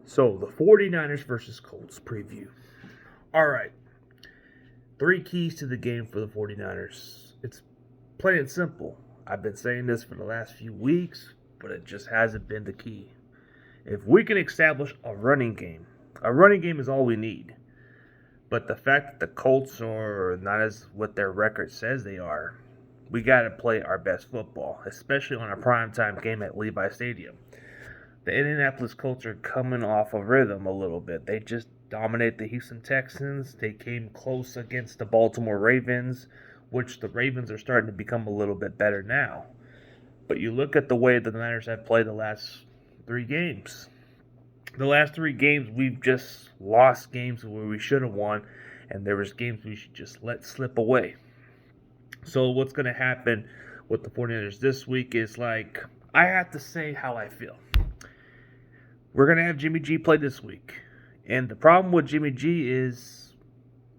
So, the 49ers versus Colts preview. All right. 3 keys to the game for the 49ers. It's plain and simple. I've been saying this for the last few weeks, but it just hasn't been the key. If we can establish a running game is all we need. But the fact that the Colts are not as what their record says they are, we got to play our best football, especially on a primetime game at Levi Stadium. The Indianapolis Colts are coming off a rhythm a little bit. They just dominated the Houston Texans. They came close against the Baltimore Ravens, which the Ravens are starting to become a little bit better now. But you look at the way the Niners have played the last 3 games. The last 3 games, we've just lost games where we should have won, and there was games we should just let slip away. So what's going to happen with the 49ers this week is, like, I have to say how I feel. We're going to have Jimmy G play this week. And the problem with Jimmy G is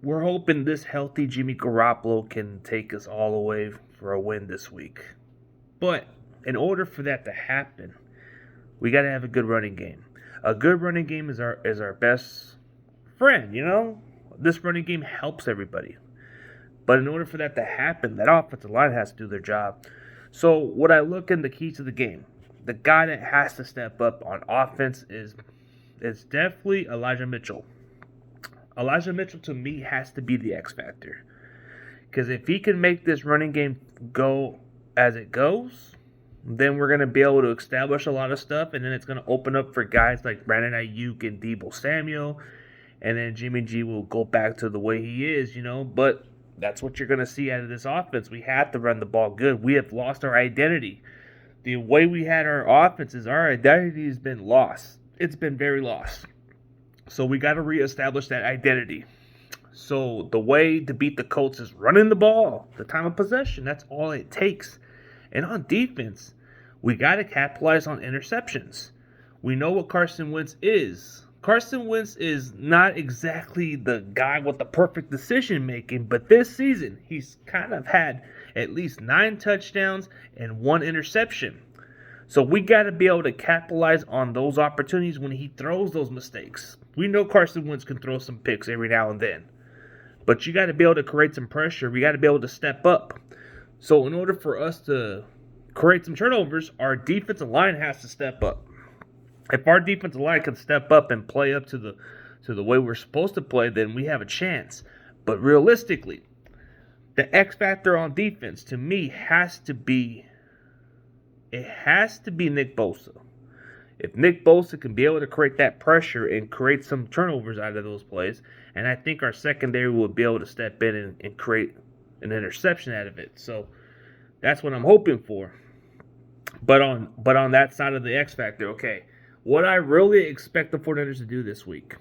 we're hoping this healthy Jimmy Garoppolo can take us all the way for a win this week. But in order for that to happen, we got to have a good running game. A good running game is our best friend, you know? This running game helps everybody. But in order for that to happen, that offensive line has to do their job. So what I look in the keys to the game, the guy that has to step up on offense is definitely Elijah Mitchell. Elijah Mitchell, to me, has to be the X factor. Because if he can make this running game go as it goes, then we're going to be able to establish a lot of stuff, and then it's going to open up for guys like Brandon Ayuk and Deebo Samuel, and then Jimmy G will go back to the way he is, you know. But that's what you're going to see out of this offense. We have to run the ball good. We have lost our identity. The way we had our offenses, our identity has been lost. It's been very lost. So we got to reestablish that identity. So the way to beat the Colts is running the ball, the time of possession. That's all it takes. And on defense, we got to capitalize on interceptions. We know what Carson Wentz is. Carson Wentz is not exactly the guy with the perfect decision making, but this season he's kind of had at least 9 touchdowns and 1 interception. So we got to be able to capitalize on those opportunities when he throws those mistakes. We know Carson Wentz can throw some picks every now and then, but you got to be able to create some pressure. We got to be able to step up. So in order for us to create some turnovers, our defensive line has to step up. If our defensive line can step up and play up to the way we're supposed to play, then we have a chance. But realistically, the X factor on defense to me has to be Nick Bosa. If Nick Bosa can be able to create that pressure and create some turnovers out of those plays, and I think our secondary will be able to step in and create an interception out of it. So that's what I'm hoping for. But on that side of the X factor, okay, what I really expect the 49ers to do this week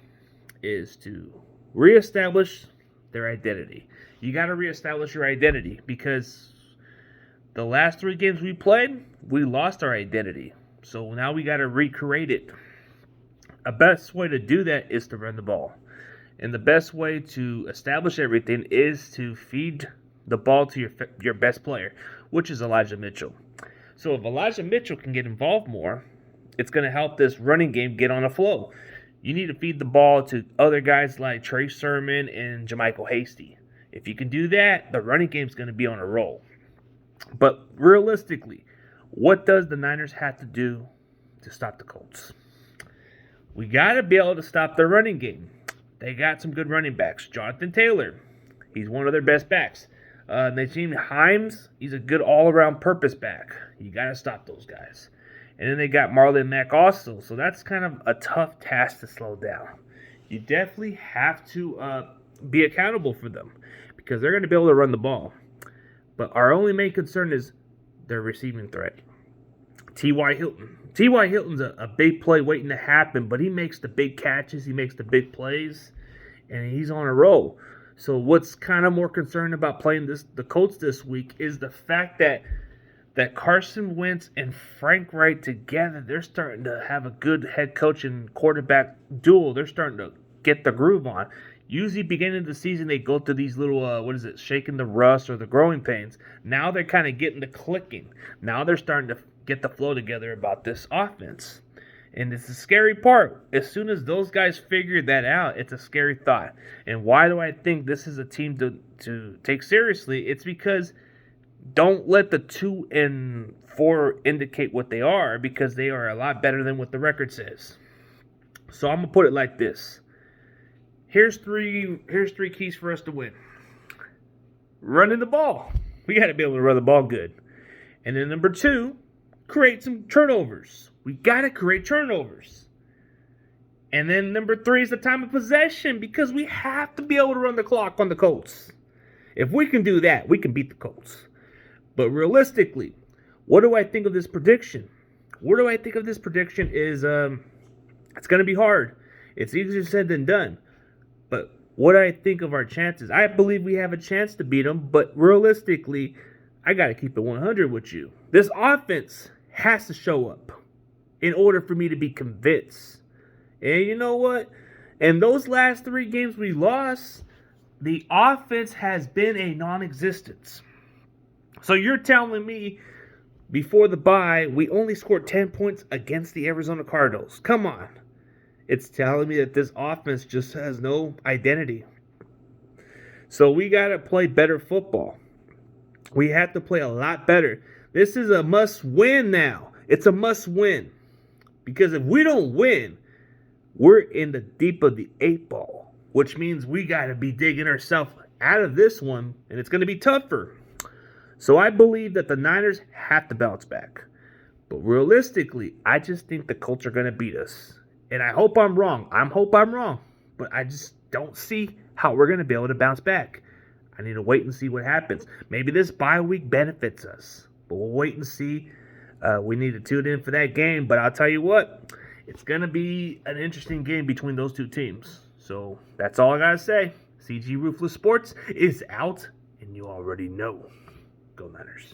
is to reestablish their identity. You got to reestablish your identity because the last 3 games we played, we lost our identity. So now we got to recreate it. A best way to do that is to run the ball. And the best way to establish everything is to feed the ball to your best player, which is Elijah Mitchell. So if Elijah Mitchell can get involved more, it's going to help this running game get on a flow. You need to feed the ball to other guys like Trey Sermon and Jermichael Hasty. If you can do that, the running game is going to be on a roll. But realistically, what does the Niners have to do to stop the Colts? We got to be able to stop their running game. They got some good running backs. Jonathan Taylor, he's one of their best backs. Najim Himes, he's a good all-around purpose back. You got to stop those guys. And then they got Marlon Mack also. So that's kind of a tough task to slow down. You definitely have to be accountable for them because they're going to be able to run the ball. But our only main concern is their receiving threat. T.Y. Hilton. T.Y. Hilton's a big play waiting to happen, but he makes the big catches, he makes the big plays, and he's on a roll. So what's kind of more concerned about playing the Colts this week is the fact that Carson Wentz and Frank Wright together, they're starting to have a good head coach and quarterback duel. They're starting to get the groove on. Usually beginning of the season, they go through these little, shaking the rust or the growing pains. Now they're kind of getting the clicking. Now they're starting to get the flow together about this offense. And it's a scary part. As soon as those guys figure that out, it's a scary thought. And why do I think this is a team to take seriously? It's because don't let the 2-4 indicate what they are, because they are a lot better than what the record says. So I'm going to put it like this. Here's three keys for us to win. Running the ball. We got to be able to run the ball good. And then number 2, create some turnovers. We got to create turnovers. And then number 3 is the time of possession, because we have to be able to run the clock on the Colts. If we can do that, we can beat the Colts. But realistically, what do I think of this prediction? What do I think of this prediction is it's going to be hard. It's easier said than done. But what do I think of our chances? I believe we have a chance to beat them, but realistically, I got to keep it 100 with you. This offense has to show up in order for me to be convinced. And you know what? In those last 3 games we lost, the offense has been a non-existence. So you're telling me before the bye, we only scored 10 points against the Arizona Cardinals. Come on. It's telling me that this offense just has no identity. So we got to play better football. We have to play a lot better. This is a must-win now. It's a must-win. Because if we don't win, we're in the deep of the 8 ball, which means we got to be digging ourselves out of this one, and it's going to be tougher. So I believe that the Niners have to bounce back. But realistically, I just think the Colts are going to beat us. And I hope I'm wrong. But I just don't see how we're going to be able to bounce back. I need to wait and see what happens. Maybe this bye week benefits us. But we'll wait and see. We need to tune in for that game. But I'll tell you what, it's going to be an interesting game between those 2 teams. So that's all I got to say. CG Ruthless Sports is out, and you already know. Go Niners.